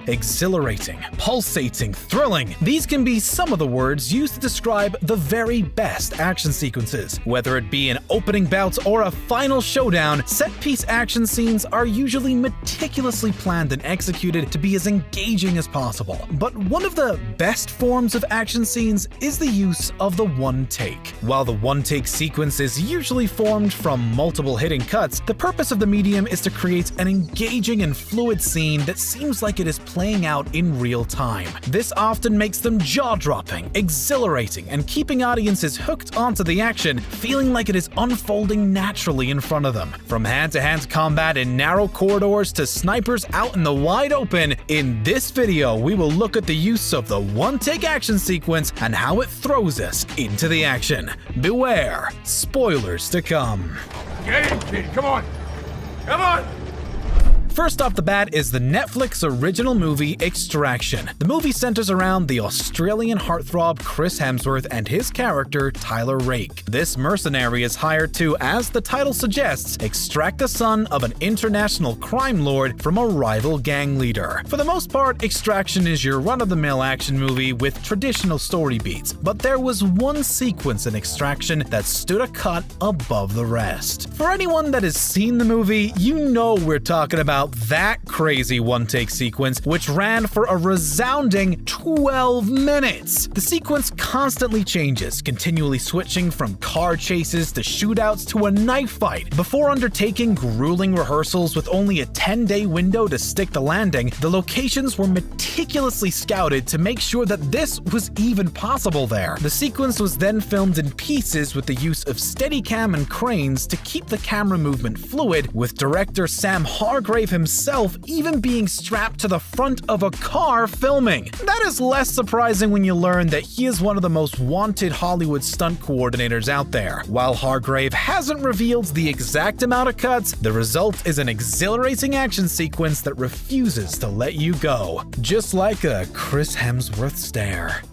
Exhilarating, pulsating, thrilling. These can be some of the words used to describe the very best action sequences. Whether it be an opening bout or a final showdown, set-piece action scenes are usually meticulously planned and executed to be as engaging as possible. But one of the best forms of action scenes is the use of the one take. While the one-take sequence is usually formed from multiple hidden cuts, the purpose of the medium is to create an engaging and fluid scene that seems like it is playing out in real time. This often makes them jaw-dropping, exhilarating, and keeping audiences hooked onto the action, feeling like it is unfolding naturally in front of them. From hand-to-hand combat in narrow corridors to snipers out in the wide open, in this video we will look at the use of the one-take action sequence and how it throws us into the action. Beware, spoilers to come. Get in, kid, come on! Come on! First off the bat is the Netflix original movie Extraction. The movie centers around the Australian heartthrob Chris Hemsworth and his character Tyler Rake. This mercenary is hired to, as the title suggests, extract the son of an international crime lord from a rival gang leader. For the most part, Extraction is your run-of-the-mill action movie with traditional story beats, but there was one sequence in Extraction that stood a cut above the rest. For anyone that has seen the movie, you know we're talking about that crazy one-take sequence, which ran for a resounding 12 minutes. The sequence constantly changes, continually switching from car chases to shootouts to a knife fight. Before undertaking grueling rehearsals with only a 10-day window to stick the landing, the locations were meticulously scouted to make sure that this was even possible there. The sequence was then filmed in pieces with the use of Steadicam and cranes to keep the camera movement fluid, with director Sam Hargrave himself even being strapped to the front of a car filming. That is less surprising when you learn that he is one of the most wanted Hollywood stunt coordinators out there. While Hargrave hasn't revealed the exact amount of cuts, the result is an exhilarating action sequence that refuses to let you go. Just like a Chris Hemsworth stare.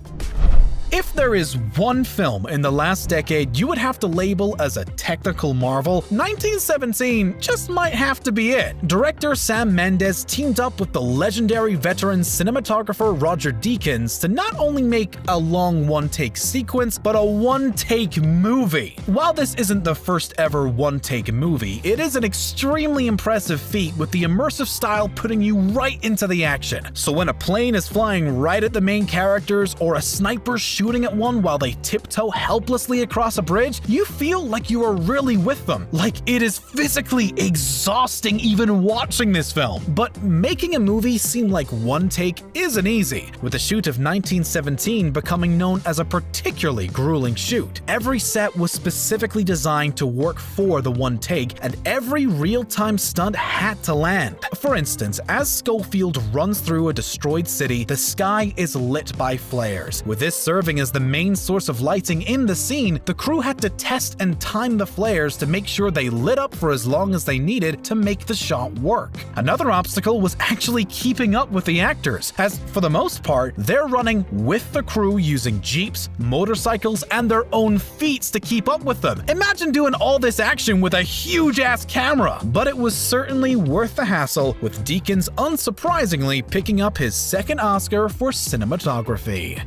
If there is one film in the last decade you would have to label as a technical marvel, 1917 just might have to be it. Director Sam Mendes teamed up with the legendary veteran cinematographer Roger Deakins to not only make a long one-take sequence, but a one-take movie. While this isn't the first ever one-take movie, it is an extremely impressive feat, with the immersive style putting you right into the action. So when a plane is flying right at the main characters, or a sniper shooting at one while they tiptoe helplessly across a bridge, you feel like you are really with them. Like it is physically exhausting even watching this film. But making a movie seem like one take isn't easy, with the shoot of 1917 becoming known as a particularly grueling shoot. Every set was specifically designed to work for the one take, and every real-time stunt had to land. For instance, as Schofield runs through a destroyed city, the sky is lit by flares. With this serving as the main source of lighting in the scene, the crew had to test and time the flares to make sure they lit up for as long as they needed to make the shot work. Another obstacle was actually keeping up with the actors, as for the most part, they're running with the crew using jeeps, motorcycles, and their own feet to keep up with them. Imagine doing all this action with a huge-ass camera! But it was certainly worth the hassle, with Deakins unsurprisingly picking up his second Oscar for cinematography.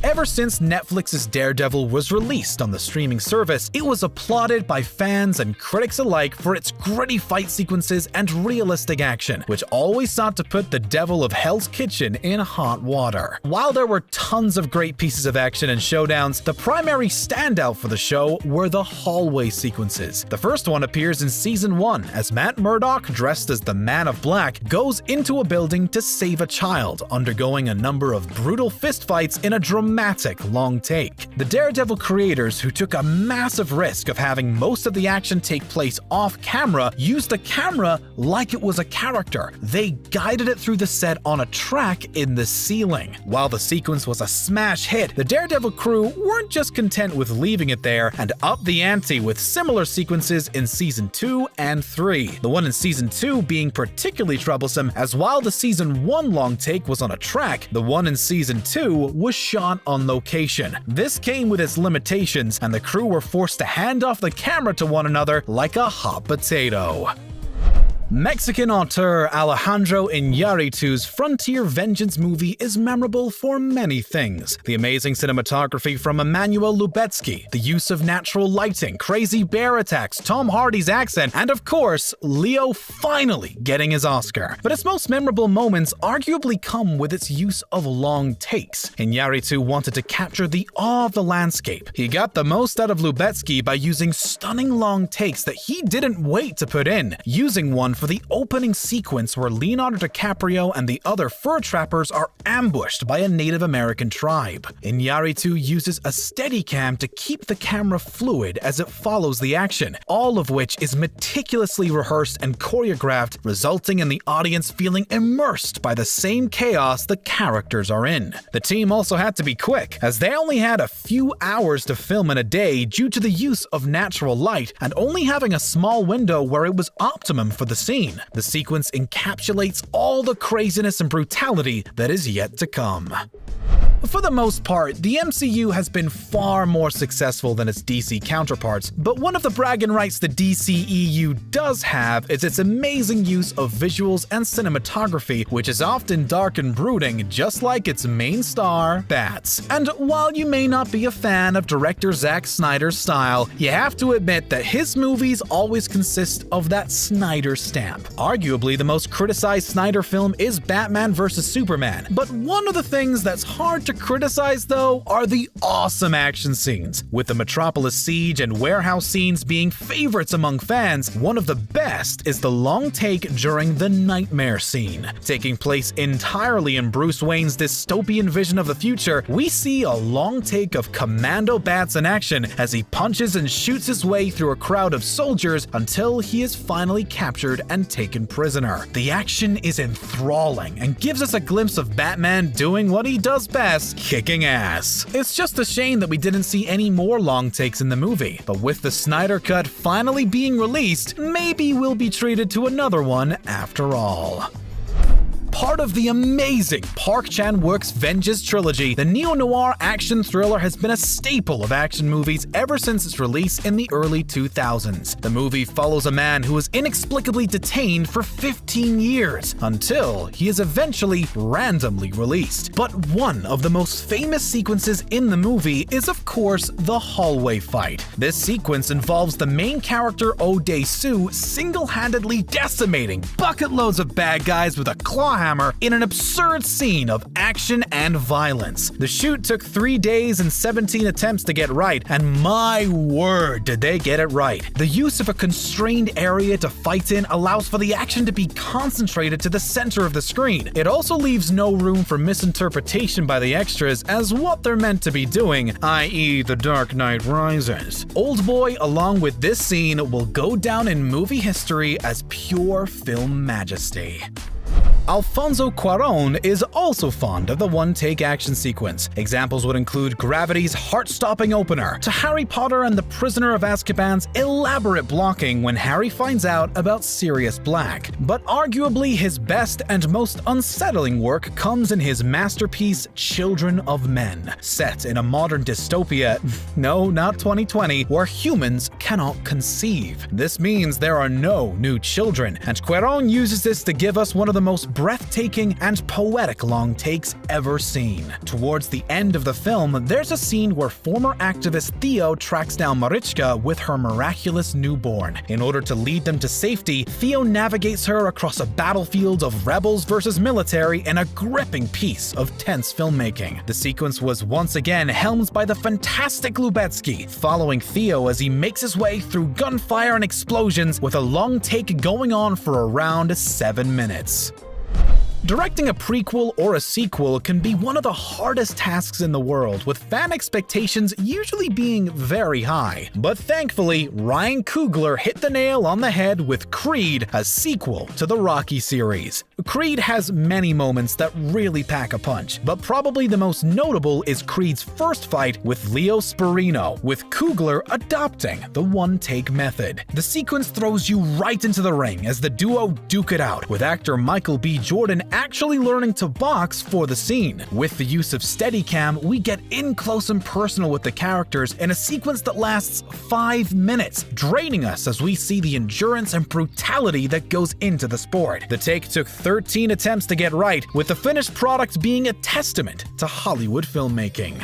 Ever since Netflix's Daredevil was released on the streaming service, it was applauded by fans and critics alike for its gritty fight sequences and realistic action, which always sought to put the devil of Hell's Kitchen in hot water. While there were tons of great pieces of action and showdowns, the primary standout for the show were the hallway sequences. The first one appears in Season 1, as Matt Murdock, dressed as the Man of Black, goes into a building to save a child, undergoing a number of brutal fistfights in a dramatic long take. The Daredevil creators, who took a massive risk of having most of the action take place off camera, used the camera like it was a character. They guided it through the set on a track in the ceiling. While the sequence was a smash hit, the Daredevil crew weren't just content with leaving it there and upped the ante with similar sequences in Season 2 and 3. The one in Season 2 being particularly troublesome, as while the Season 1 long take was on a track, the one in Season 2 was shot on location. This came with its limitations, and the crew were forced to hand off the camera to one another like a hot potato. Mexican auteur Alejandro Iñárritu's Frontier Vengeance movie is memorable for many things. The amazing cinematography from Emmanuel Lubezki, the use of natural lighting, crazy bear attacks, Tom Hardy's accent, and of course, Leo finally getting his Oscar. But its most memorable moments arguably come with its use of long takes. Iñárritu wanted to capture the awe of the landscape. He got the most out of Lubezki by using stunning long takes that he didn't wait to put in, using one for the opening sequence where Leonardo DiCaprio and the other fur trappers are ambushed by a Native American tribe. Iñárritu uses a Steadicam to keep the camera fluid as it follows the action, all of which is meticulously rehearsed and choreographed, resulting in the audience feeling immersed by the same chaos the characters are in. The team also had to be quick, as they only had a few hours to film in a day due to the use of natural light and only having a small window where it was optimum for the scene. The sequence encapsulates all the craziness and brutality that is yet to come. For the most part, the MCU has been far more successful than its DC counterparts, but one of the bragging rights the DCEU does have is its amazing use of visuals and cinematography, which is often dark and brooding, just like its main star, Bats. And while you may not be a fan of director Zack Snyder's style, you have to admit that his movies always consist of that Snyder stamp. Arguably, the most criticized Snyder film is Batman vs. Superman, but one of the things that's hard to criticize, though, are the awesome action scenes. With the Metropolis siege and warehouse scenes being favorites among fans, one of the best is the long take during the nightmare scene. Taking place entirely in Bruce Wayne's dystopian vision of the future, we see a long take of Commando Bats in action as he punches and shoots his way through a crowd of soldiers until he is finally captured and taken prisoner. The action is enthralling and gives us a glimpse of Batman doing what he does best, kicking ass. It's just a shame that we didn't see any more long takes in the movie, but with the Snyder Cut finally being released, maybe we'll be treated to another one after all. Part of the amazing Park Chan-wook's Vengeance trilogy, the neo-noir action thriller has been a staple of action movies ever since its release in the early 2000s. The movie follows a man who is inexplicably detained for 15 years until he is eventually randomly released. But one of the most famous sequences in the movie is, of course, the hallway fight. This sequence involves the main character Oh Dae-soo single-handedly decimating bucket loads of bad guys with a claw hammer in an absurd scene of action and violence. The shoot took 3 days and 17 attempts to get right, and my word did they get it right. The use of a constrained area to fight in allows for the action to be concentrated to the center of the screen. It also leaves no room for misinterpretation by the extras as what they're meant to be doing, i.e. The Dark Knight Rises. Oldboy, along with this scene, will go down in movie history as pure film majesty. Alfonso Cuarón is also fond of the one-take action sequence. Examples would include Gravity's heart-stopping opener, to Harry Potter and the Prisoner of Azkaban's elaborate blocking when Harry finds out about Sirius Black. But arguably his best and most unsettling work comes in his masterpiece Children of Men, set in a modern dystopia, no, not 2020, where humans cannot conceive. This means there are no new children, and Cuarón uses this to give us one of the most breathtaking and poetic long takes ever seen. Towards the end of the film, there's a scene where former activist Theo tracks down Marichka with her miraculous newborn. In order to lead them to safety, Theo navigates her across a battlefield of rebels versus military in a gripping piece of tense filmmaking. The sequence was once again helmed by the fantastic Lubezki, following Theo as he makes his way through gunfire and explosions with a long take going on for around 7 minutes. Directing a prequel or a sequel can be one of the hardest tasks in the world, with fan expectations usually being very high. But thankfully, Ryan Coogler hit the nail on the head with Creed, a sequel to the Rocky series. Creed has many moments that really pack a punch, but probably the most notable is Creed's first fight with Leo Sperino, with Coogler adopting the one-take method. The sequence throws you right into the ring as the duo duke it out, with actor Michael B. Jordan actually learning to box for the scene. With the use of Steadicam, we get in close and personal with the characters in a sequence that lasts 5 minutes, draining us as we see the endurance and brutality that goes into the sport. The take took 13 attempts to get right, with the finished product being a testament to Hollywood filmmaking.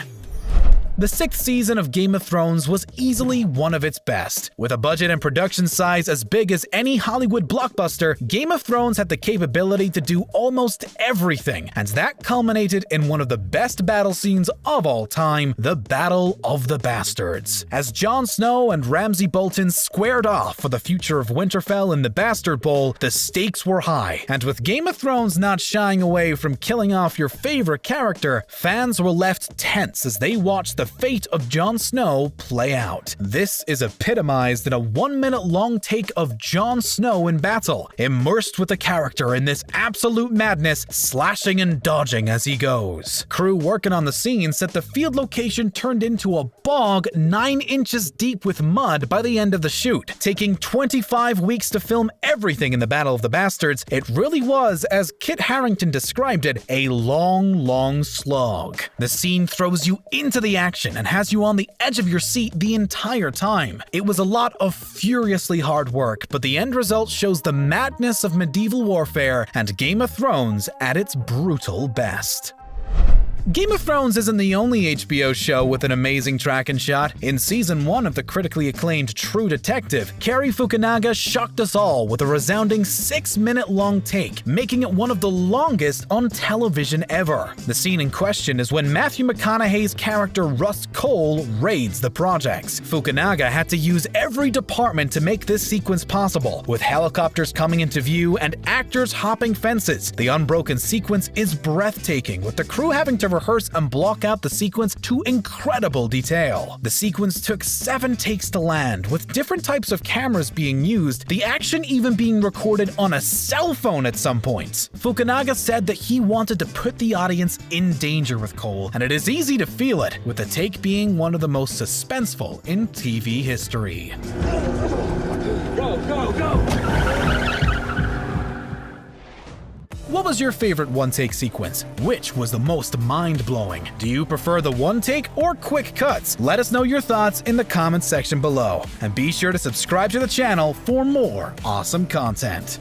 The 6th season of Game of Thrones was easily one of its best. With a budget and production size as big as any Hollywood blockbuster, Game of Thrones had the capability to do almost everything, and that culminated in one of the best battle scenes of all time, the Battle of the Bastards. As Jon Snow and Ramsay Bolton squared off for the future of Winterfell in the Bastard Bowl, the stakes were high, and with Game of Thrones not shying away from killing off your favorite character, fans were left tense as they watched the fate of Jon Snow play out. This is epitomized in a 1-minute long take of Jon Snow in battle, immersed with the character in this absolute madness, slashing and dodging as he goes. Crew working on the scene said the field location turned into a bog 9 inches deep with mud by the end of the shoot. Taking 25 weeks to film everything in the Battle of the Bastards, it really was, as Kit Harington described it, a long slog. The scene throws you into the action and has you on the edge of your seat the entire time. It was a lot of furiously hard work, but the end result shows the madness of medieval warfare and Game of Thrones at its brutal best. Game of Thrones isn't the only HBO show with an amazing track and shot. In season 1 of the critically acclaimed True Detective, Cary Fukunaga shocked us all with a resounding 6-minute long take, making it one of the longest on television ever. The scene in question is when Matthew McConaughey's character Rust Cole raids the projects. Fukunaga had to use every department to make this sequence possible, with helicopters coming into view and actors hopping fences. The unbroken sequence is breathtaking, with the crew having to rehearse and block out the sequence to incredible detail. The sequence took 7 takes to land, with different types of cameras being used, the action even being recorded on a cell phone at some points. Fukunaga said that he wanted to put the audience in danger with Cole, and it is easy to feel it, with the take being one of the most suspenseful in TV history. Go! What was your favorite one-take sequence? Which was the most mind-blowing? Do you prefer the one-take or quick cuts? Let us know your thoughts in the comments section below. And be sure to subscribe to the channel for more awesome content.